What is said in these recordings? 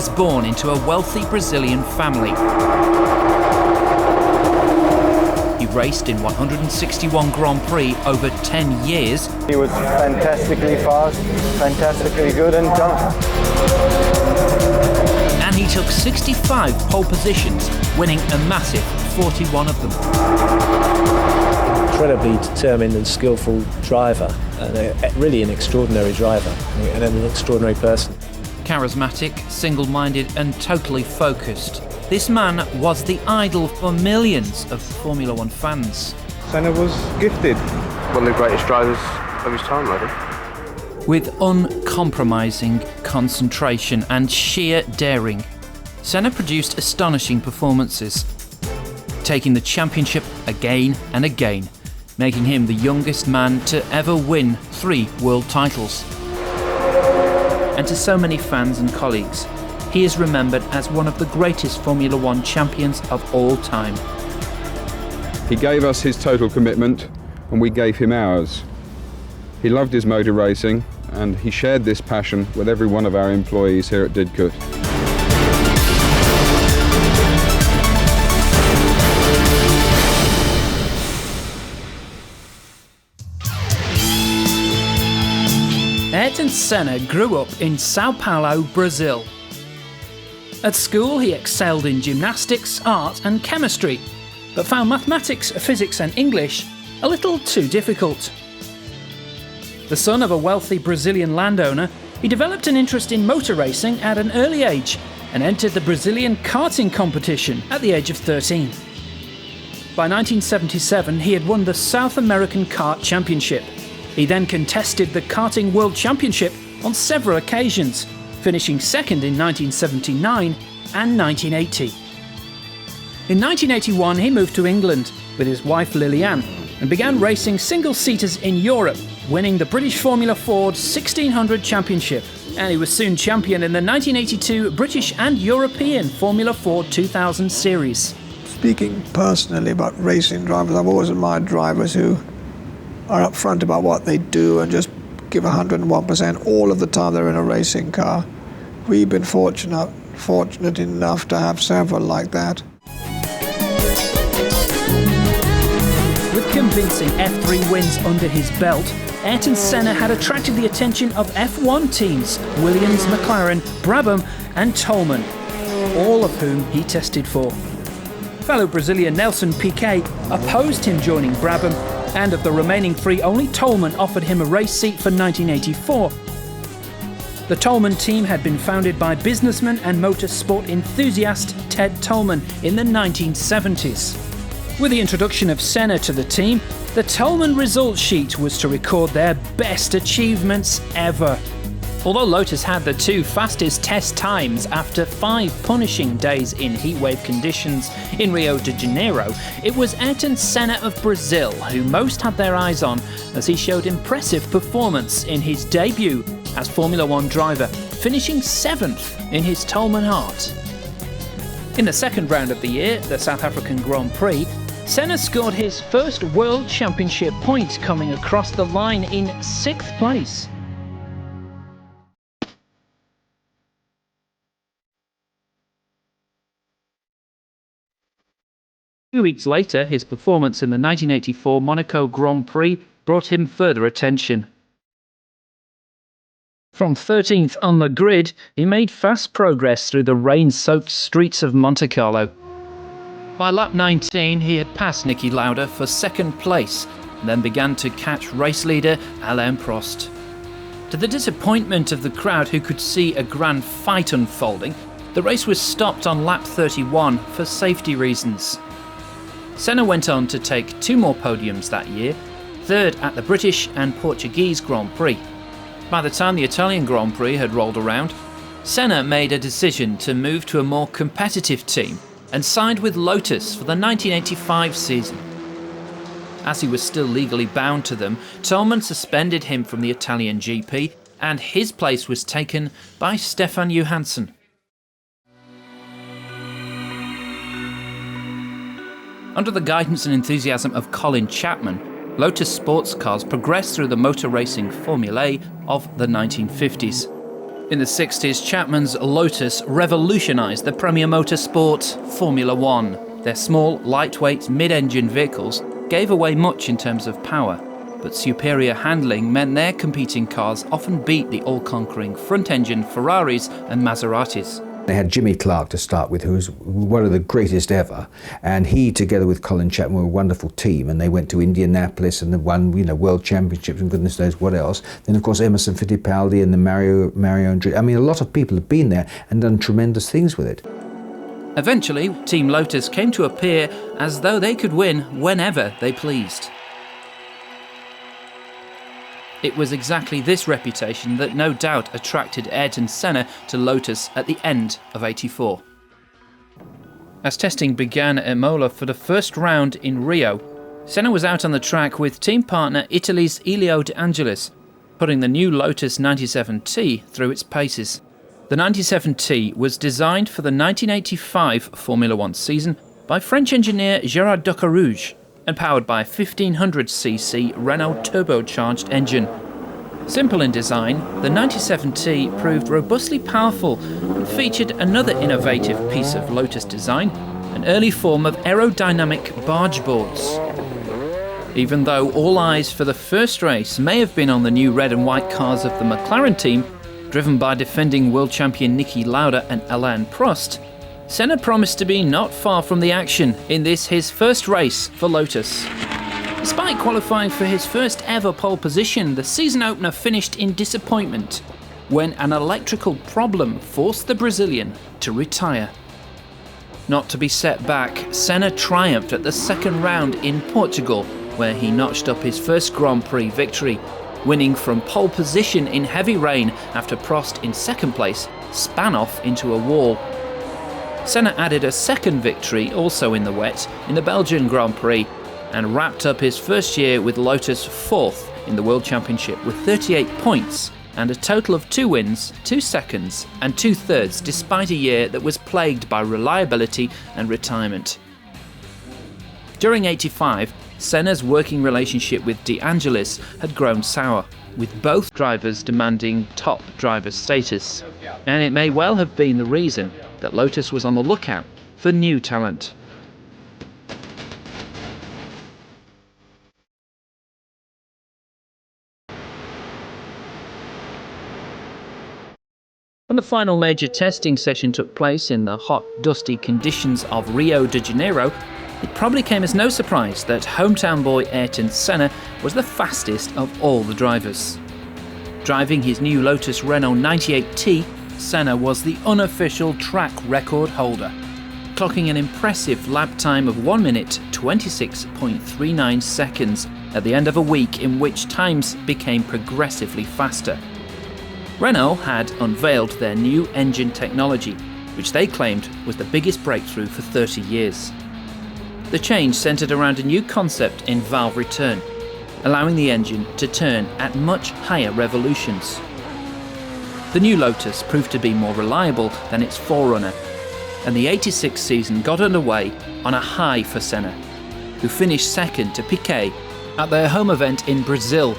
was born into a wealthy Brazilian family. He raced in 161 Grand Prix over 10 years. He was fantastically fast, fantastically good and tough. And he took 65 pole positions, winning a massive 41 of them. Incredibly determined and skillful driver, and really an extraordinary driver, and an extraordinary person. Charismatic, single-minded and totally focused. This man was the idol for millions of Formula One fans. Senna was gifted. One of the greatest drivers of his time, I think. With uncompromising concentration and sheer daring, Senna produced astonishing performances, taking the championship again and again, making him the youngest man to ever win 3 world titles. And to so many fans and colleagues, he is remembered as one of the greatest Formula One champions of all time. He gave us his total commitment and we gave him ours. He loved his motor racing and he shared this passion with every one of our employees here at Didcot. Ayrton Senna grew up in Sao Paulo, Brazil. At school, he excelled in gymnastics, art and chemistry, but found mathematics, physics and English a little too difficult. The son of a wealthy Brazilian landowner, he developed an interest in motor racing at an early age and entered the Brazilian karting competition at the age of 13. By 1977, he had won the South American Kart Championship. He then contested the Karting World Championship on several occasions, finishing second in 1979 and 1980. In 1981, he moved to England with his wife Lillian and began racing single-seaters in Europe, winning the British Formula Ford 1600 Championship. And he was soon champion in the 1982 British and European Formula Ford 2000 series. Speaking personally about racing drivers, I've always admired drivers who are upfront about what they do and just give 101% all of the time they're in a racing car. We've been fortunate enough to have several like that. With convincing F3 wins under his belt, Ayrton Senna had attracted the attention of F1 teams, Williams, McLaren, Brabham and Toleman, all of whom he tested for. Fellow Brazilian Nelson Piquet opposed him joining Brabham, and of the remaining 3, only Toleman offered him a race seat for 1984. The Toleman team had been founded by businessman and motorsport enthusiast Ted Toleman in the 1970s. With the introduction of Senna to the team, the Toleman results sheet was to record their best achievements ever. Although Lotus had the 2 fastest test times after 5 punishing days in heatwave conditions in Rio de Janeiro, it was Ayrton Senna of Brazil who most had their eyes on as he showed impressive performance in his debut as Formula One driver, finishing 7th in his Toleman heart. In the second round of the year, the South African Grand Prix, Senna scored his first World Championship point, coming across the line in 6th place. A few weeks later, his performance in the 1984 Monaco Grand Prix brought him further attention. From 13th on the grid, he made fast progress through the rain-soaked streets of Monte Carlo. By lap 19, he had passed Niki Lauda for 2nd place, and then began to catch race leader Alain Prost. To the disappointment of the crowd who could see a grand fight unfolding, the race was stopped on lap 31 for safety reasons. Senna went on to take 2 more podiums that year, 3rd at the British and Portuguese Grand Prix. By the time the Italian Grand Prix had rolled around, Senna made a decision to move to a more competitive team and signed with Lotus for the 1985 season. As he was still legally bound to them, Toleman suspended him from the Italian GP and his place was taken by Stefan Johansson. Under the guidance and enthusiasm of Colin Chapman, Lotus sports cars progressed through the motor racing formulae of the 1950s. In the 60s, Chapman's Lotus revolutionised the premier motorsport, Formula One. Their small, lightweight, mid-engine vehicles gave away much in terms of power, but superior handling meant their competing cars often beat the all-conquering front-engine Ferraris and Maseratis. They had Jimmy Clark to start with, who was one of the greatest ever, and he, together with Colin Chapman, were a wonderful team, and they went to Indianapolis and they won, world championships and goodness knows what else. Then, of course, Emerson Fittipaldi and the Mario Andretti. I mean, a lot of people have been there and done tremendous things with it. Eventually, Team Lotus came to appear as though they could win whenever they pleased. It was exactly this reputation that no doubt attracted Ayrton Senna to Lotus at the end of '84. As testing began at Imola for the first round in Rio, Senna was out on the track with team partner Italy's Elio De Angelis, putting the new Lotus 97T through its paces. The 97T was designed for the 1985 Formula One season by French engineer Gérard Ducarouge and powered by a 1500cc Renault turbocharged engine. Simple in design, the 97T proved robustly powerful and featured another innovative piece of Lotus design, an early form of aerodynamic barge boards. Even though all eyes for the first race may have been on the new red and white cars of the McLaren team, driven by defending world champion Niki Lauda and Alain Prost, Senna promised to be not far from the action in this his first race for Lotus. Despite qualifying for his first ever pole position, the season opener finished in disappointment when an electrical problem forced the Brazilian to retire. Not to be set back, Senna triumphed at the second round in Portugal, where he notched up his first Grand Prix victory, winning from pole position in heavy rain after Prost in second place span off into a wall. Senna added a second victory, also in the wet, in the Belgian Grand Prix, and wrapped up his first year with Lotus fourth in the World Championship with 38 points and a total of 2 wins, 2 seconds and 2 thirds, despite a year that was plagued by reliability and retirement. During '85, Senna's working relationship with De Angelis had grown sour, with both drivers demanding top driver status, and it may well have been the reason that Lotus was on the lookout for new talent. When the final major testing session took place in the hot, dusty conditions of Rio de Janeiro, it probably came as no surprise that hometown boy Ayrton Senna was the fastest of all the drivers. Driving his new Lotus Renault 98T, Senna was the unofficial track record holder, clocking an impressive lap time of 1 minute 26.39 seconds at the end of a week in which times became progressively faster. Renault had unveiled their new engine technology, which they claimed was the biggest breakthrough for 30 years. The change centred around a new concept in valve return, allowing the engine to turn at much higher revolutions. The new Lotus proved to be more reliable than its forerunner, and the '86 season got underway on a high for Senna, who finished second to Piquet at their home event in Brazil.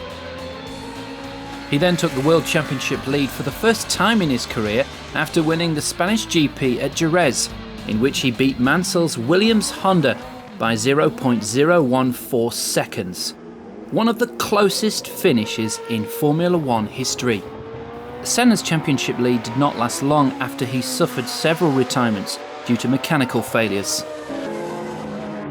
He then took the World Championship lead for the first time in his career after winning the Spanish GP at Jerez, in which he beat Mansell's Williams Honda by 0.014 seconds, one of the closest finishes in Formula One history. Senna's championship lead did not last long after he suffered several retirements due to mechanical failures.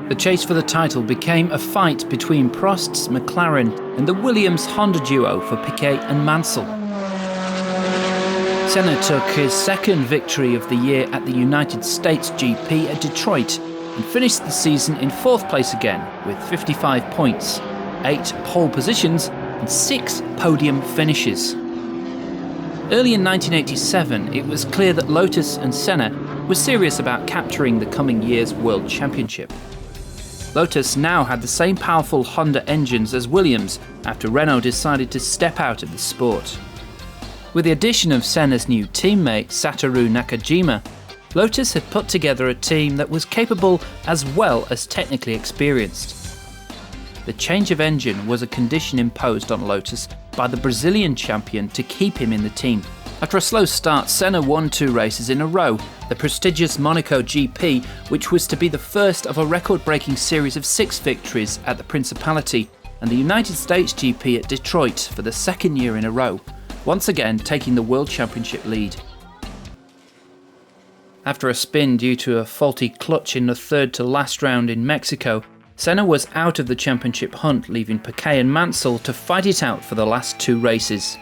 The chase for the title became a fight between Prost's McLaren and the Williams-Honda duo for Piquet and Mansell. Senna took his second victory of the year at the United States GP at Detroit and finished the season in fourth place again with 55 points, 8 pole positions and 6 podium finishes. Early in 1987, it was clear that Lotus and Senna were serious about capturing the coming year's World Championship. Lotus now had the same powerful Honda engines as Williams after Renault decided to step out of the sport. With the addition of Senna's new teammate Satoru Nakajima, Lotus had put together a team that was capable as well as technically experienced. The change of engine was a condition imposed on Lotus by the Brazilian champion to keep him in the team, After a slow start, Senna won 2 races in a row, the prestigious Monaco GP, which was to be the first of a record-breaking series of 6 victories at the Principality, and the United States GP at Detroit for the 2nd year in a row, once again taking the World Championship lead. After a spin due to a faulty clutch in the 3rd to last round in Mexico, Senna was out of the championship hunt, leaving Piquet and Mansell to fight it out for the last 2 races.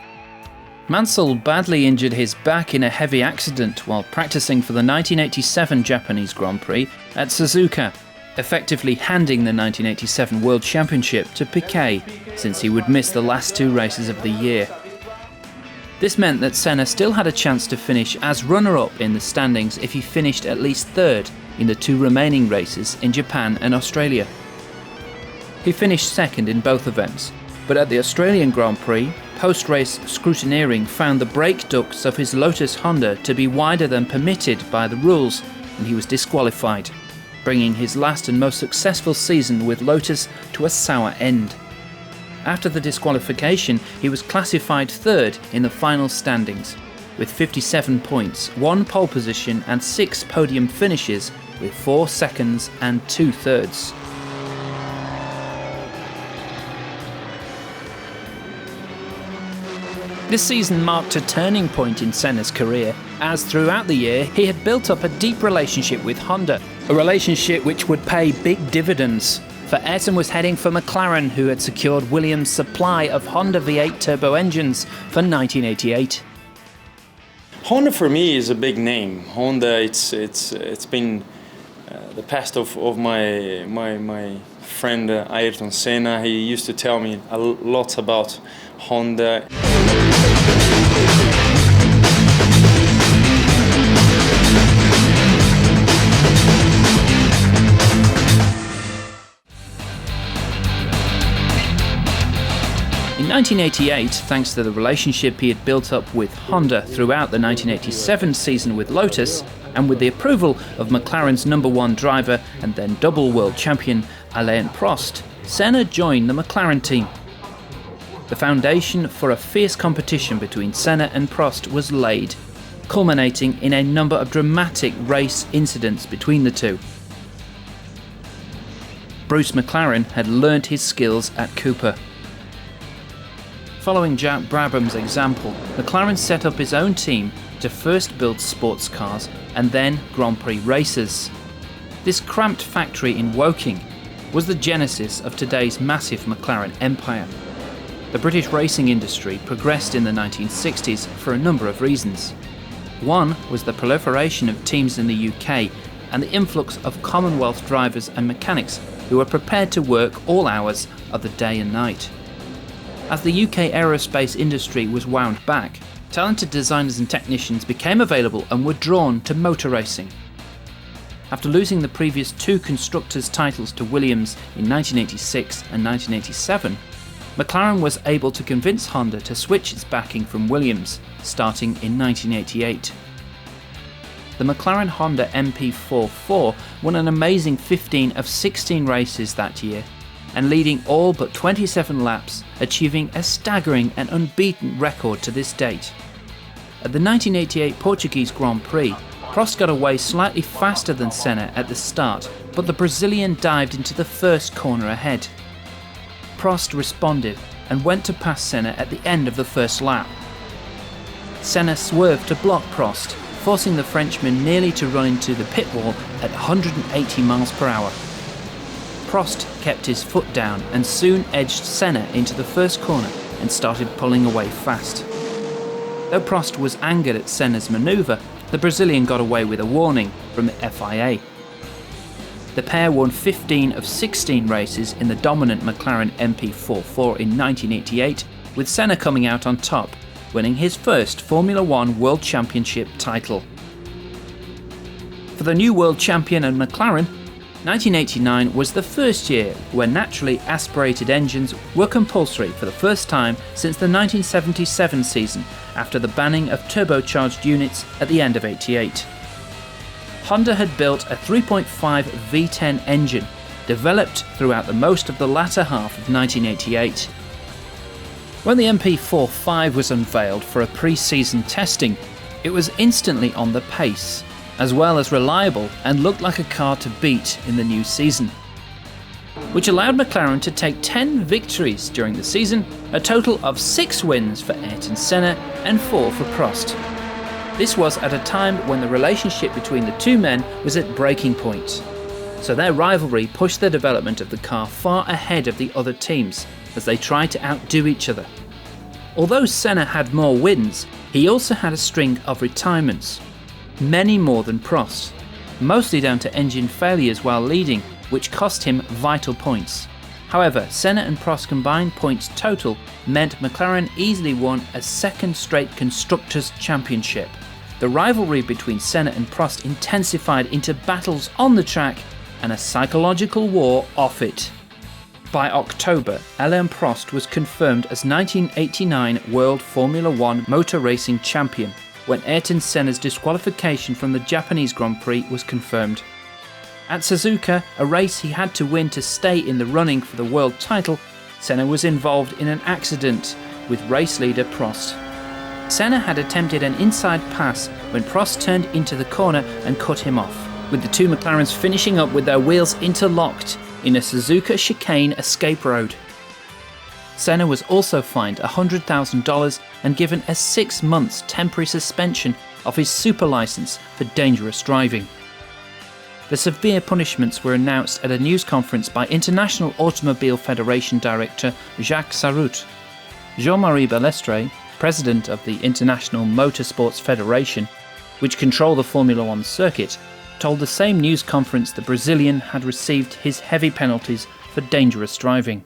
Mansell badly injured his back in a heavy accident while practicing for the 1987 Japanese Grand Prix at Suzuka, effectively handing the 1987 World Championship to Piquet, since he would miss the last 2 races of the year. This meant that Senna still had a chance to finish as runner-up in the standings if he finished at least 3rd in the 2 remaining races in Japan and Australia. He finished 2nd in both events, but at the Australian Grand Prix, post-race scrutineering found the brake ducts of his Lotus Honda to be wider than permitted by the rules, and he was disqualified, bringing his last and most successful season with Lotus to a sour end. After the disqualification, he was classified 3rd in the final standings, with 57 points, 1 pole position and 6 podium finishes, with 4 seconds and 2 thirds. This season marked a turning point in Senna's career, as throughout the year he had built up a deep relationship with Honda, a relationship which would pay big dividends. For Ayrton was heading for McLaren, who had secured Williams' supply of Honda V8 turbo engines for 1988. Honda for me is a big name. Honda, it's been the past of my friend Aryton Senna. He used to tell me a lot about Honda. In 1988, thanks to the relationship he had built up with Honda throughout the 1987 season with Lotus, and with the approval of McLaren's #1 driver and then double world champion Alain Prost, Senna joined the McLaren team. The foundation for a fierce competition between Senna and Prost was laid, culminating in a number of dramatic race incidents between the two. Bruce McLaren had learnt his skills at Cooper. Following Jack Brabham's example, McLaren set up his own team to first build sports cars and then Grand Prix races. This cramped factory in Woking was the genesis of today's massive McLaren empire. The British racing industry progressed in the 1960s for a number of reasons. One was the proliferation of teams in the UK and the influx of Commonwealth drivers and mechanics who were prepared to work all hours of the day and night. As the UK aerospace industry was wound back, talented designers and technicians became available and were drawn to motor racing. After losing the previous 2 constructors' titles to Williams in 1986 and 1987, McLaren was able to convince Honda to switch its backing from Williams, starting in 1988. The McLaren Honda MP44 won an amazing 15 of 16 races that year, and leading all but 27 laps, achieving a staggering and unbeaten record to this date. At the 1988 Portuguese Grand Prix, Prost got away slightly faster than Senna at the start, but the Brazilian dived into the first corner ahead. Prost responded and went to pass Senna at the end of the first lap. Senna swerved to block Prost, forcing the Frenchman nearly to run into the pit wall at 180 miles per hour. Prost kept his foot down and soon edged Senna into the first corner and started pulling away fast. Though Prost was angered at Senna's manoeuvre, the Brazilian got away with a warning from the FIA. The pair won 15 of 16 races in the dominant McLaren MP44 in 1988, with Senna coming out on top, winning his first Formula One World Championship title. For the new world champion and McLaren, 1989 was the first year when naturally aspirated engines were compulsory for the first time since the 1977 season, after the banning of turbocharged units at the end of '88. Honda had built a 3.5 V10 engine, developed throughout the most of the latter half of 1988. When the MP45 was unveiled for a pre-season testing, it was instantly on the pace, as well as reliable, and looked like a car to beat in the new season, which allowed McLaren to take 10 victories during the season, a total of 6 wins for Ayrton Senna and 4 for Prost. This was at a time when the relationship between the two men was at breaking point, so their rivalry pushed the development of the car far ahead of the other teams as they tried to outdo each other. Although Senna had more wins, he also had a string of retirements, many more than Prost, mostly down to engine failures while leading, which cost him vital points. However, Senna and Prost combined points total meant McLaren easily won a second straight Constructors' Championship. The rivalry between Senna and Prost intensified into battles on the track and a psychological war off it. By October, Alain Prost was confirmed as 1989 World Formula One Motor Racing Champion when Ayrton Senna's disqualification from the Japanese Grand Prix was confirmed. At Suzuka, a race he had to win to stay in the running for the world title, Senna was involved in an accident with race leader Prost. Senna had attempted an inside pass when Prost turned into the corner and cut him off, with the two McLarens finishing up with their wheels interlocked in a Suzuka chicane escape road. Senna was also fined $100,000 and given a 6 months temporary suspension of his super license for dangerous driving. The severe punishments were announced at a news conference by International Automobile Federation Director Jacques Sarraute. Jean-Marie Balestre, president of the International Motorsports Federation, which control the Formula One circuit, told the same news conference the Brazilian had received his heavy penalties for dangerous driving.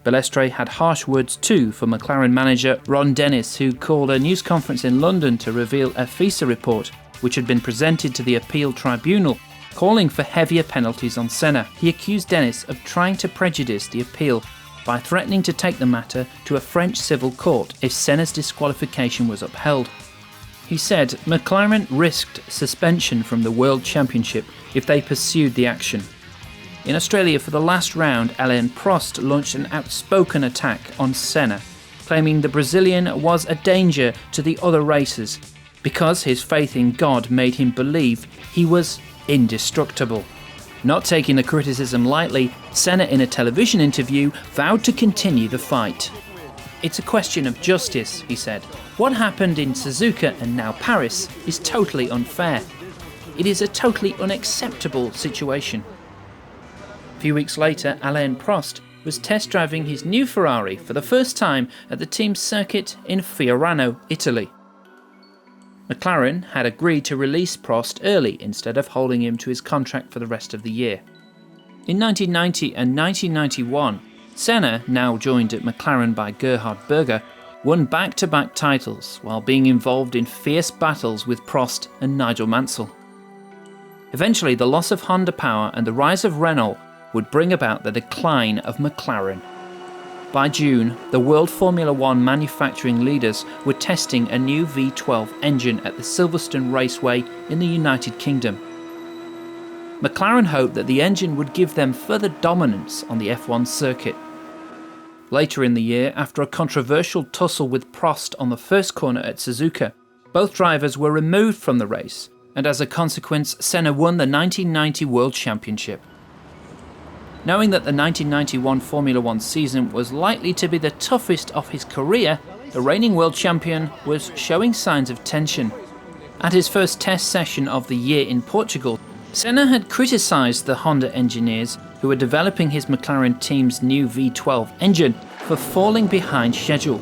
Balestre had harsh words too for McLaren manager Ron Dennis, who called a news conference in London to reveal a FISA report which had been presented to the appeal tribunal, calling for heavier penalties on Senna. He accused Dennis of trying to prejudice the appeal by threatening to take the matter to a French civil court if Senna's disqualification was upheld. He said McLaren risked suspension from the World Championship if they pursued the action. In Australia for the last round, Alain Prost launched an outspoken attack on Senna, claiming the Brazilian was a danger to the other racers because his faith in God made him believe he was indestructible. Not taking the criticism lightly, Senna in a television interview vowed to continue the fight. "It's a question of justice," he said. "What happened in Suzuka and now Paris is totally unfair. It is a totally unacceptable situation." A few weeks later, Alain Prost was test driving his new Ferrari for the first time at the team's circuit in Fiorano, Italy. McLaren had agreed to release Prost early instead of holding him to his contract for the rest of the year. In 1990 and 1991, Senna, now joined at McLaren by Gerhard Berger, won back-to-back titles while being involved in fierce battles with Prost and Nigel Mansell. Eventually, the loss of Honda power and the rise of Renault would bring about the decline of McLaren. By June, the World Formula One manufacturing leaders were testing a new V12 engine at the Silverstone Raceway in the United Kingdom. McLaren hoped that the engine would give them further dominance on the F1 circuit. Later in the year, after a controversial tussle with Prost on the first corner at Suzuka, both drivers were removed from the race, and as a consequence, Senna won the 1990 World Championship. Knowing that the 1991 Formula One season was likely to be the toughest of his career, the reigning world champion was showing signs of tension. At his first test session of the year in Portugal, Senna had criticised the Honda engineers who were developing his McLaren team's new V12 engine for falling behind schedule.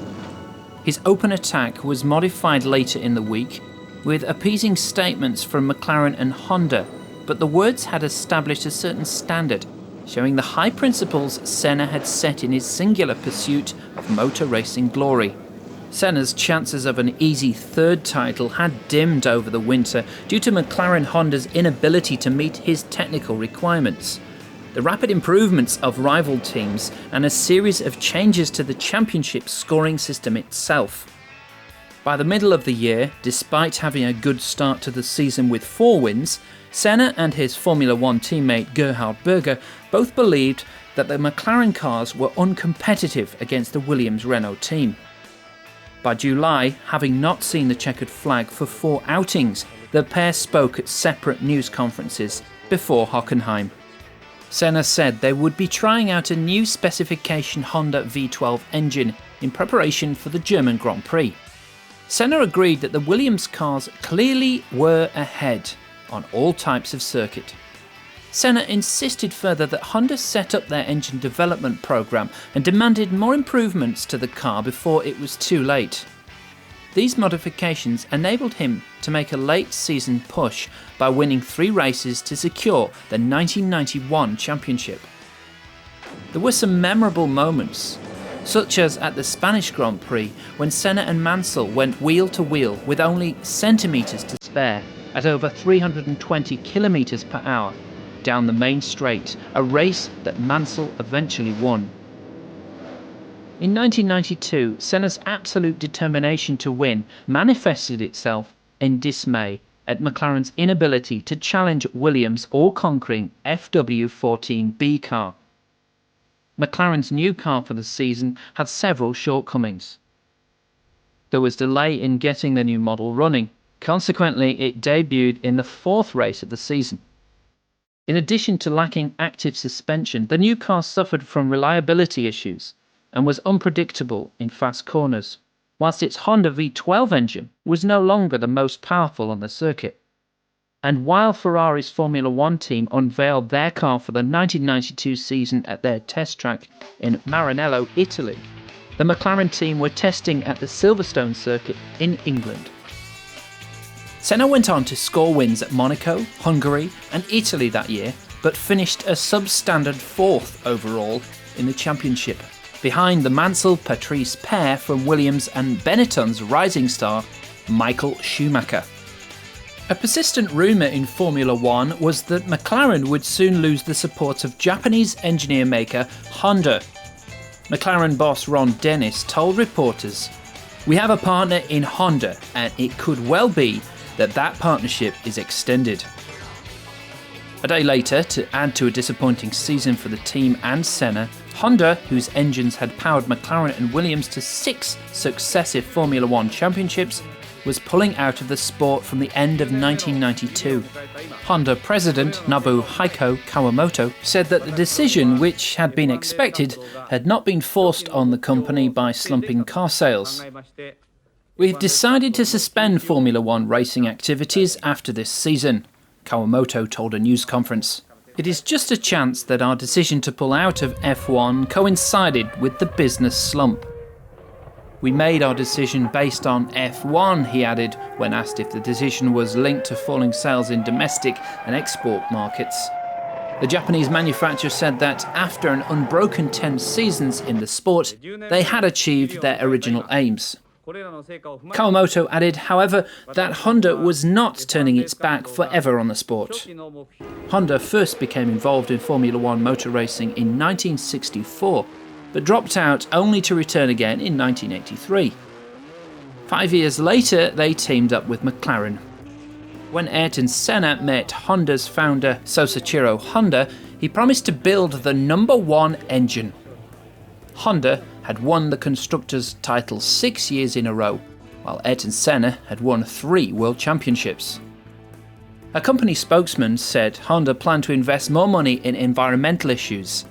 His open attack was modified later in the week with appeasing statements from McLaren and Honda, but the words had established a certain standard, showing the high principles Senna had set in his singular pursuit of motor racing glory. Senna's chances of an easy third title had dimmed over the winter due to McLaren Honda's inability to meet his technical requirements, the rapid improvements of rival teams, and a series of changes to the championship scoring system itself. By the middle of the year, despite having a good start to the season with 4 wins, Senna and his Formula One teammate Gerhard Berger both believed that the McLaren cars were uncompetitive against the Williams-Renault team. By July, having not seen the checkered flag for 4 outings, the pair spoke at separate news conferences before Hockenheim. Senna said they would be trying out a new specification Honda V12 engine in preparation for the German Grand Prix. Senna agreed that the Williams cars clearly were ahead on all types of circuit. Senna insisted further that Honda set up their engine development program and demanded more improvements to the car before it was too late. These modifications enabled him to make a late season push by winning 3 races to secure the 1991 championship. There were some memorable moments, such as at the Spanish Grand Prix when Senna and Mansell went wheel to wheel with only centimetres to spare at over 320 kilometres per hour down the main straight, a race that Mansell eventually won. In 1992, Senna's absolute determination to win manifested itself in dismay at McLaren's inability to challenge Williams' all-conquering FW14B car. McLaren's new car for the season had several shortcomings. There was delay in getting the new model running. Consequently, it debuted in the 4th race of the season. In addition to lacking active suspension, the new car suffered from reliability issues and was unpredictable in fast corners, whilst its Honda V12 engine was no longer the most powerful on the circuit. And while Ferrari's Formula One team unveiled their car for the 1992 season at their test track in Maranello, Italy, the McLaren team were testing at the Silverstone circuit in England. Senna went on to score wins at Monaco, Hungary and Italy that year, but finished a substandard 4th overall in the championship, behind the Mansell-Patrese pair from Williams and Benetton's rising star, Michael Schumacher. A persistent rumour in Formula One was that McLaren would soon lose the support of Japanese engineer maker Honda. McLaren boss Ron Dennis told reporters, "We have a partner in Honda and it could well be that partnership is extended." A day later, to add to a disappointing season for the team and Senna, Honda, whose engines had powered McLaren and Williams to 6 successive Formula One championships, was pulling out of the sport from the end of 1992. Honda president Nobuhiko Kawamoto said that the decision, which had been expected, had not been forced on the company by slumping car sales. "We've decided to suspend Formula One racing activities after this season," Kawamoto told a news conference. "It is just a chance that our decision to pull out of F1 coincided with the business slump. We made our decision based on F1, he added, when asked if the decision was linked to falling sales in domestic and export markets. The Japanese manufacturer said that after an unbroken 10 seasons in the sport, they had achieved their original aims. Kawamoto added, however, that Honda was not turning its back forever on the sport. Honda first became involved in Formula One motor racing in 1964, but dropped out only to return again in 1983. 5 years later, they teamed up with McLaren. When Ayrton Senna met Honda's founder Soichiro Honda, he promised to build the #1 engine. Honda had won the Constructors' title 6 years in a row, while Ayrton Senna had won 3 World Championships. A company spokesman said Honda planned to invest more money in environmental issues.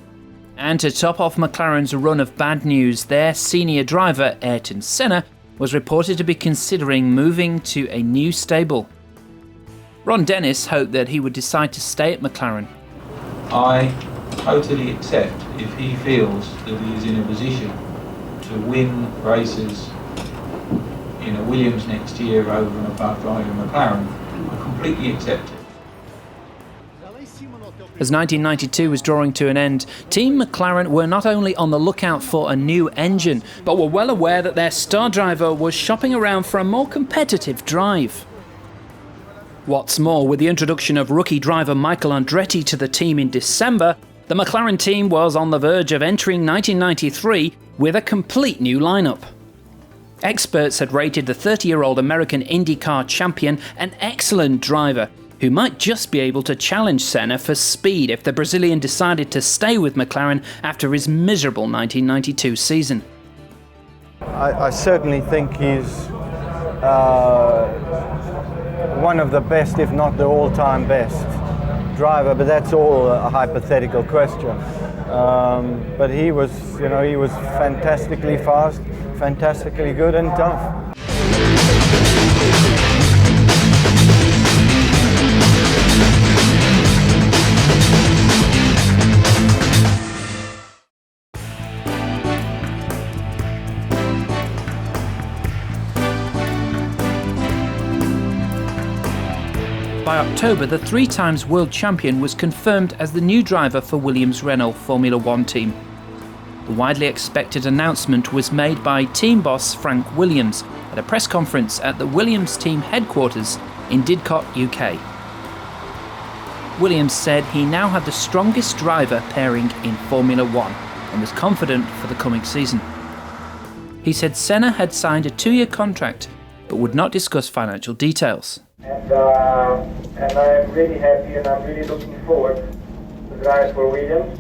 And to top off McLaren's run of bad news, their senior driver, Ayrton Senna, was reported to be considering moving to a new stable. Ron Dennis hoped that he would decide to stay at McLaren. "I totally accept if he feels that he is in a position to win races in a Williams next year over and above driving a McLaren. I completely accept it." As 1992 was drawing to an end, Team McLaren were not only on the lookout for a new engine, but were well aware that their star driver was shopping around for a more competitive drive. What's more, with the introduction of rookie driver Michael Andretti to the team in December, the McLaren team was on the verge of entering 1993 with a complete new lineup. Experts had rated the 30-year-old American IndyCar champion an excellent driver, who might just be able to challenge Senna for speed if the Brazilian decided to stay with McLaren after his miserable 1992 season. I certainly think he's one of the best, if not the all-time best driver, but that's all a hypothetical question. But he was fantastically fast, fantastically good and tough. By October, the 3-times world champion was confirmed as the new driver for Williams-Renault Formula One team. The widely expected announcement was made by team boss Frank Williams at a press conference at the Williams team headquarters in Didcot, UK. Williams said he now had the strongest driver pairing in Formula One and was confident for the coming season. He said Senna had signed a 2-year contract but would not discuss financial details. And I'm really happy and I'm really looking forward to drive for Williams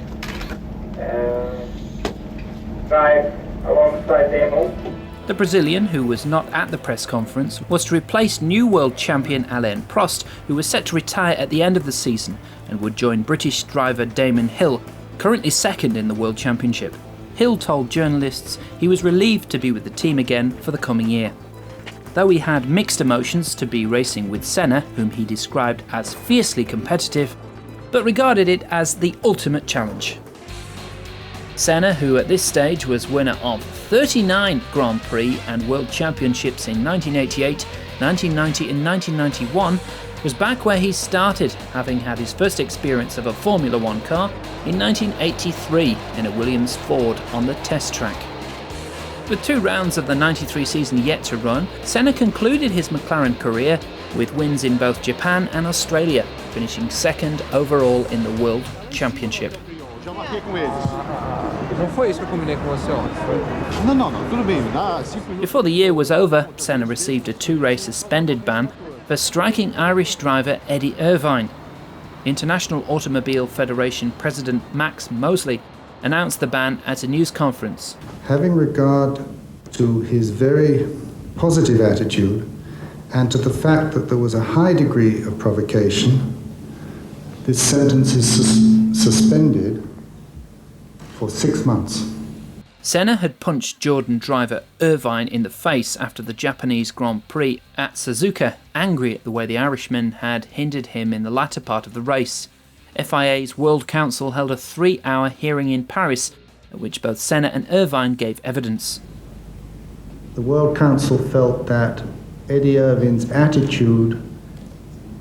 and drive alongside Damon. The Brazilian, who was not at the press conference, was to replace new world champion Alain Prost, who was set to retire at the end of the season and would join British driver Damon Hill, currently second in the World Championship. Hill told journalists he was relieved to be with the team again for the coming year. Though he had mixed emotions to be racing with Senna, whom he described as fiercely competitive, but regarded it as the ultimate challenge. Senna, who at this stage was winner of 39 Grand Prix and World Championships in 1988, 1990 and 1991, was back where he started, having had his first experience of a Formula One car in 1983 in a Williams Ford on the test track. With 2 rounds of the 93 season yet to run, Senna concluded his McLaren career with wins in both Japan and Australia, finishing second overall in the World Championship. Before the year was over, Senna received a 2-race suspended ban for striking Irish driver Eddie Irvine. International Automobile Federation President Max Mosley announced the ban at a news conference. Having regard to his very positive attitude and to the fact that there was a high degree of provocation, this sentence is suspended for 6 months. Senna had punched Jordan driver Irvine in the face after the Japanese Grand Prix at Suzuka, angry at the way the Irishman had hindered him in the latter part of the race. FIA's World Council held a 3-hour hearing in Paris, at which both Senna and Irvine gave evidence. The World Council felt that Eddie Irvine's attitude,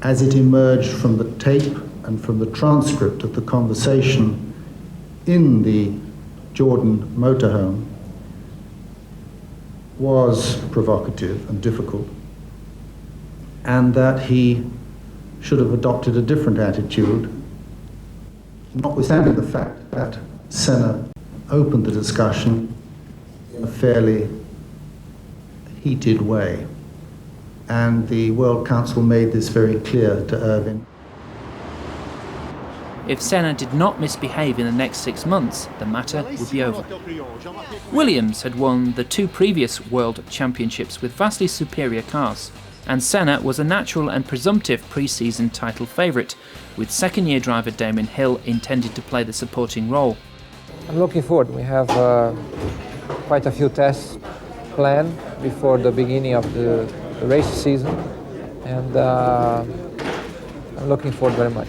as it emerged from the tape and from the transcript of the conversation in the Jordan motorhome, was provocative and difficult, and that he should have adopted a different attitude, notwithstanding the fact that Senna opened the discussion in a fairly heated way. And the World Council made this very clear to Irvine. If Senna did not misbehave in the next 6 months, the matter would be over. Williams had won the 2 previous World Championships with vastly superior cars, and Senna was a natural and presumptive pre-season title favourite, with second-year driver Damon Hill intended to play the supporting role. I'm looking forward. We have quite a few tests planned before the beginning of the race season, and I'm looking forward very much.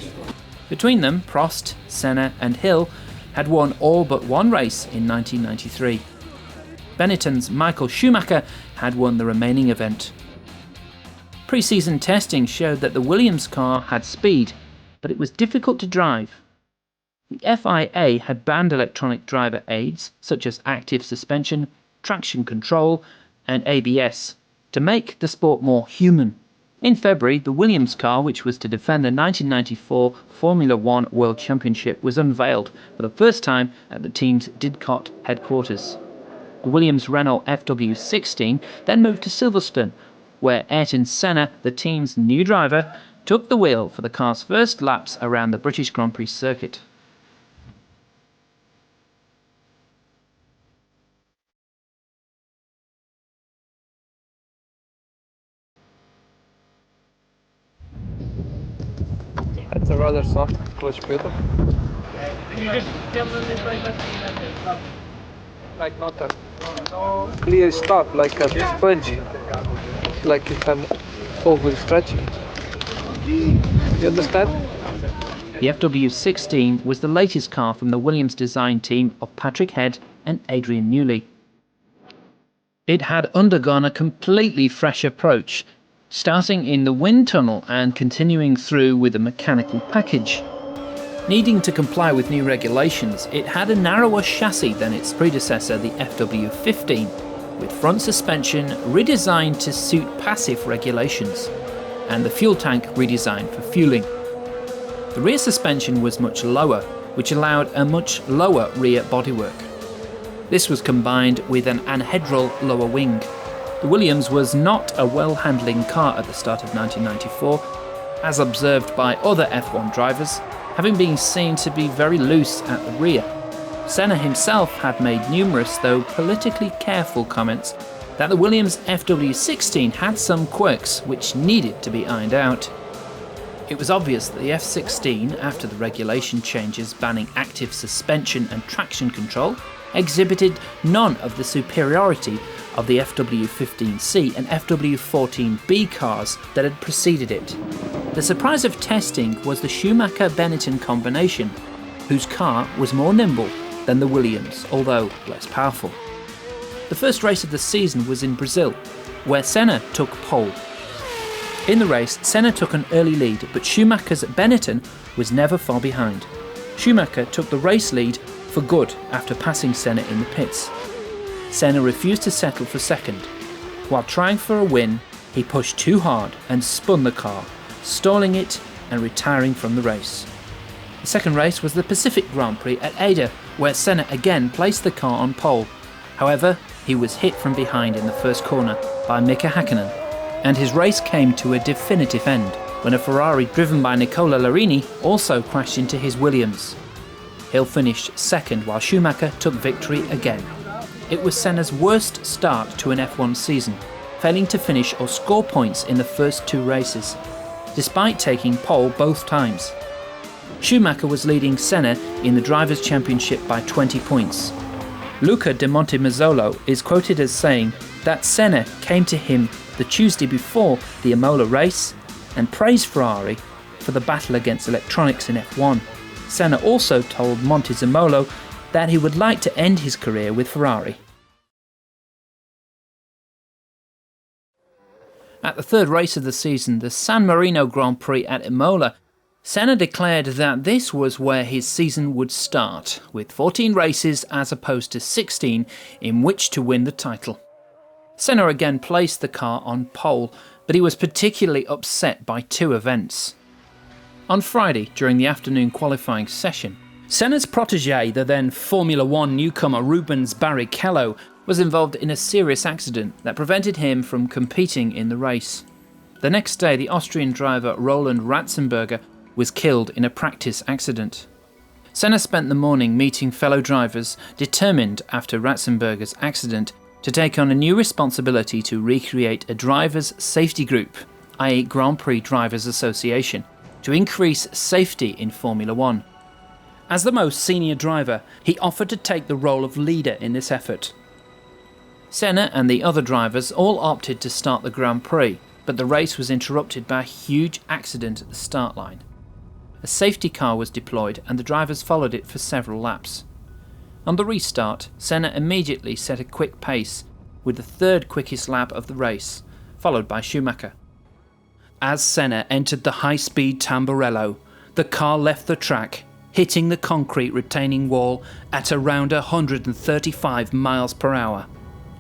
Between them, Prost, Senna and Hill had won all but 1 race in 1993. Benetton's Michael Schumacher had won the remaining event. Pre-season testing showed that the Williams car had speed, but it was difficult to drive. The FIA had banned electronic driver aids, such as active suspension, traction control and ABS, to make the sport more human. In February, the Williams car, which was to defend the 1994 Formula One World Championship, was unveiled for the first time at the team's Didcot headquarters. The Williams-Renault FW16 then moved to Silverstone, where Ayrton Senna, the team's new driver, took the wheel for the car's first laps around the British Grand Prix circuit. soft clutch pedal. Like not a clear stop, like a sponge. Like if I'm overstretching. You understand? The FW16 was the latest car from the Williams design team of Patrick Head and Adrian Newley. It had undergone a completely fresh approach, starting in the wind tunnel and continuing through with a mechanical package. Needing to comply with new regulations, it had a narrower chassis than its predecessor, the FW15, with front suspension redesigned to suit passive regulations, and the fuel tank redesigned for fueling. The rear suspension was much lower, which allowed a much lower rear bodywork. This was combined with an anhedral lower wing. The Williams was not a well-handling car at the start of 1994, as observed by other F1 drivers, having been seen to be very loose at the rear. Senna himself had made numerous, though politically careful, comments that the Williams FW16 had some quirks which needed to be ironed out. It was obvious that the F16, after the regulation changes banning active suspension and traction control, exhibited none of the superiority of the FW15C and FW14B cars that had preceded it. The surprise of testing was the Schumacher-Benetton combination, whose car was more nimble than the Williams, although less powerful. The first race of the season was in Brazil, where Senna took pole. In the race, Senna took an early lead, but Schumacher's Benetton was never far behind. Schumacher took the race lead for good after passing Senna in the pits. Senna refused to settle for second. While trying for a win, he pushed too hard and spun the car, stalling it and retiring from the race. The second race was the Pacific Grand Prix at Ada, where Senna again placed the car on pole. However, he was hit from behind in the first corner by Mika Häkkinen, and his race came to a definitive end when a Ferrari driven by Nicola Larini also crashed into his Williams. Hill finished second while Schumacher took victory again. It was Senna's worst start to an F1 season, failing to finish or score points in the first two races, despite taking pole both times. Schumacher was leading Senna in the Drivers' Championship by 20 points. Luca de Montemazzolo is quoted as saying that Senna came to him the Tuesday before the Imola race and praised Ferrari for the battle against electronics in F1. Senna also told Montezemolo that he would like to end his career with Ferrari. At the third race of the season, the San Marino Grand Prix at Imola, Senna declared that this was where his season would start, with 14 races as opposed to 16 in which to win the title. Senna again placed the car on pole, but he was particularly upset by two events. On Friday, during the afternoon qualifying session, Senna's protégé, the then Formula One newcomer Rubens Barrichello, was involved in a serious accident that prevented him from competing in the race. The next day, the Austrian driver Roland Ratzenberger was killed in a practice accident. Senna spent the morning meeting fellow drivers, determined after Ratzenberger's accident to take on a new responsibility to recreate a drivers' safety group, i.e. Grand Prix Drivers Association, to increase safety in Formula One. As the most senior driver, he offered to take the role of leader in this effort. Senna and the other drivers all opted to start the Grand Prix, but the race was interrupted by a huge accident at the start line. A safety car was deployed and the drivers followed it for several laps. On the restart, Senna immediately set a quick pace, with the third quickest lap of the race, followed by Schumacher. As Senna entered the high-speed Tamburello, the car left the track, hitting the concrete retaining wall at around 135 miles per hour.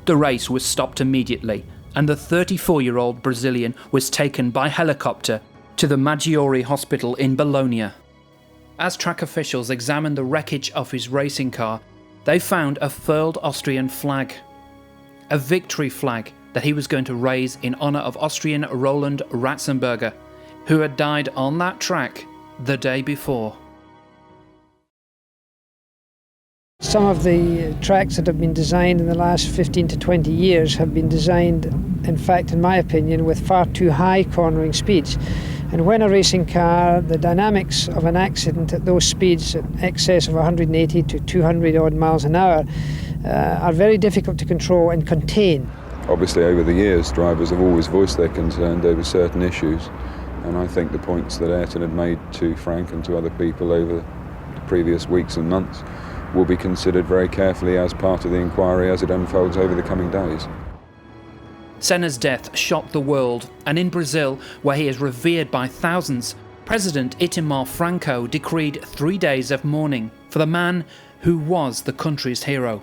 The race was stopped immediately, and the 34-year-old Brazilian was taken by helicopter to the Maggiore Hospital in Bologna. As track officials examined the wreckage of his racing car, they found a furled Austrian flag, a victory flag that he was going to raise in honour of Austrian Roland Ratzenberger, who had died on that track the day before. Some of the tracks that have been designed in the last 15 to 20 years have been designed, in fact, in my opinion, with far too high cornering speeds. And when a racing car, the dynamics of an accident at those speeds, at excess of 180 to 200 odd miles an hour, are very difficult to control and contain. Obviously, over the years, drivers have always voiced their concern over certain issues, and I think the points that Ayrton had made to Frank and to other people over the previous weeks and months will be considered very carefully as part of the inquiry as it unfolds over the coming days. Senna's death shocked the world, and in Brazil, where he is revered by thousands, President Itamar Franco decreed 3 days of mourning for the man who was the country's hero.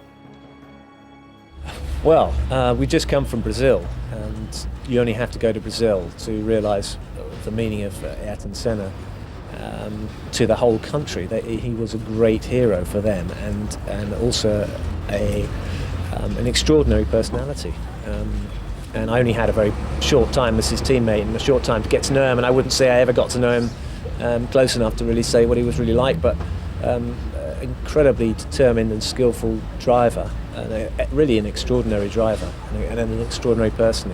Well, we just come from Brazil, and you only have to go to Brazil to realise the meaning of Aryton Senna to the whole country. That he was a great hero for them, and also an extraordinary personality. And I only had a very short time as his teammate and a short time to get to know him, and I wouldn't say I ever got to know him close enough to really say what he was really like, but incredibly determined and skillful driver, and really an extraordinary driver and an extraordinary person.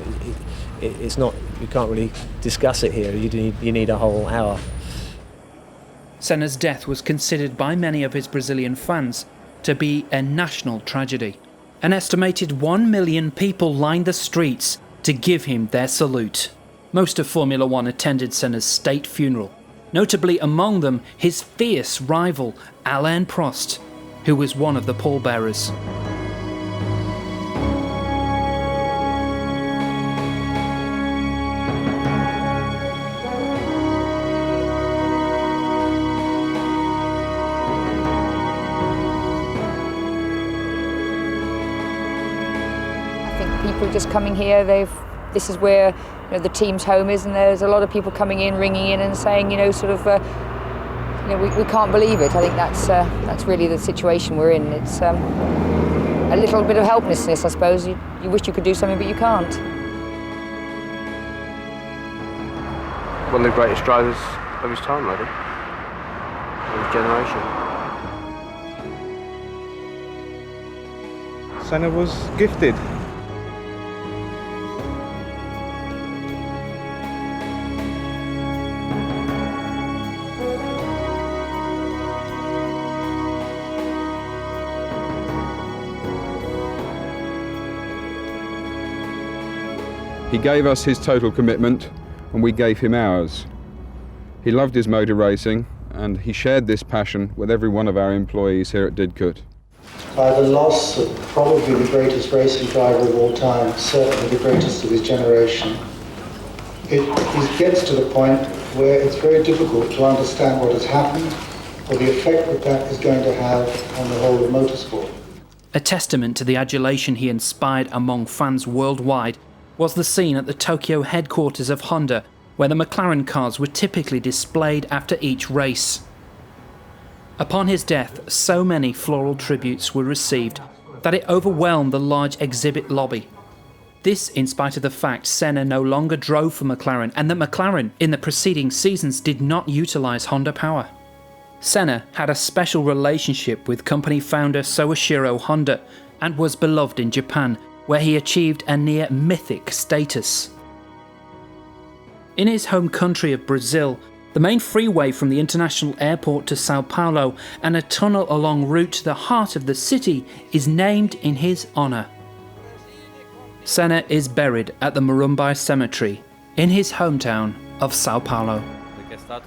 It's not, you can't really discuss it here. You need a whole hour. Senna's death was considered by many of his Brazilian fans to be a national tragedy. An estimated 1 million people lined the streets to give him their salute. Most of Formula One attended Senna's state funeral, notably among them his fierce rival Alain Prost, who was one of the pallbearers. People just coming here, this is where the team's home is, and there's a lot of people coming in, ringing in and saying, we can't believe it. I think that's really the situation we're in. It's a little bit of helplessness, I suppose. You wish you could do something, but you can't. One of the greatest drivers of his time, really, of his generation. Senna was gifted. He gave us his total commitment, and we gave him ours. He loved his motor racing, and he shared this passion with every one of our employees here at Didcot. By the loss of probably the greatest racing driver of all time, certainly the greatest of his generation, it gets to the point where it's very difficult to understand what has happened or the effect that is going to have on the whole of motorsport. A testament to the adulation he inspired among fans worldwide was the scene at the Tokyo headquarters of Honda, where the McLaren cars were typically displayed after each race. Upon his death, so many floral tributes were received that it overwhelmed the large exhibit lobby. This in spite of the fact Senna no longer drove for McLaren, and that McLaren in the preceding seasons did not utilise Honda power. Senna had a special relationship with company founder Soichiro Honda and was beloved in Japan, where he achieved a near mythic status. In his home country of Brazil, the main freeway from the international airport to Sao Paulo and a tunnel along route to the heart of the city is named in his honour. Senna is buried at the Morumbi Cemetery in his hometown of Sao Paulo.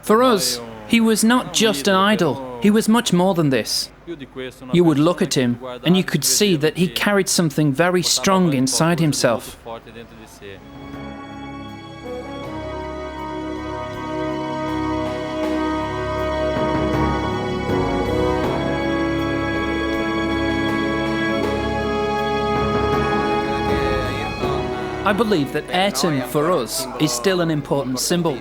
For us, he was not just an idol, he was much more than this. You would look at him and you could see that he carried something very strong inside himself. I believe that Ayrton, for us, is still an important symbol.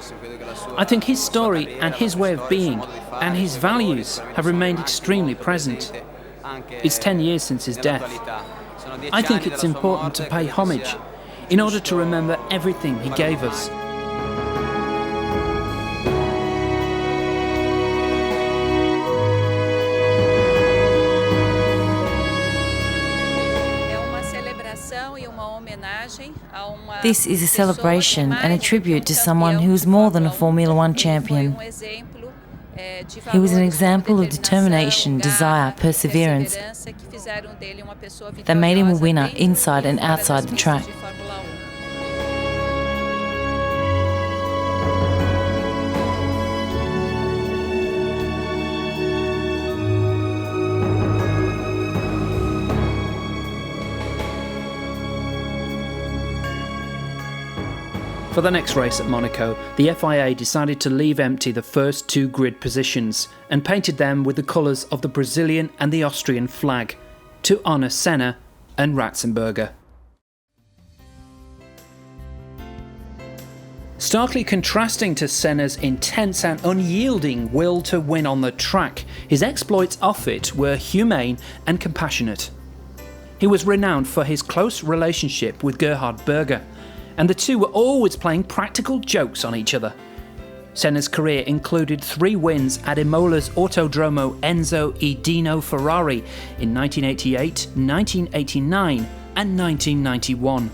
I think his story and his way of being and his values have remained extremely present. It's 10 years since his death. I think it's important to pay homage in order to remember everything he gave us. This is a celebration and a tribute to someone who is more than a Formula One champion. He was an example of determination, desire, perseverance that made him a winner inside and outside the track. For the next race at Monaco, the FIA decided to leave empty the first 2 grid positions and painted them with the colours of the Brazilian and the Austrian flag to honour Senna and Ratzenberger. Starkly contrasting to Senna's intense and unyielding will to win on the track, his exploits off it were humane and compassionate. He was renowned for his close relationship with Gerhard Berger, and the two were always playing practical jokes on each other. Senna's career included 3 wins at Imola's Autodromo Enzo e Dino Ferrari in 1988, 1989 and 1991.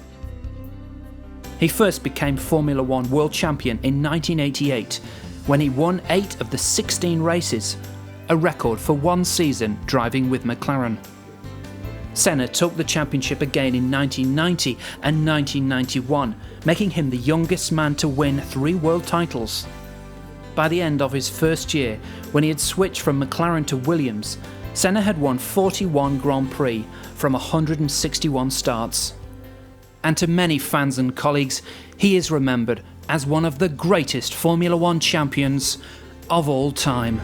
He first became Formula One world champion in 1988 when he won 8 of the 16 races, a record for one season driving with McLaren. Senna took the championship again in 1990 and 1991, making him the youngest man to win 3 world titles. By the end of his first year, when he had switched from McLaren to Williams, Senna had won 41 Grand Prix from 161 starts. And to many fans and colleagues, he is remembered as one of the greatest Formula One champions of all time.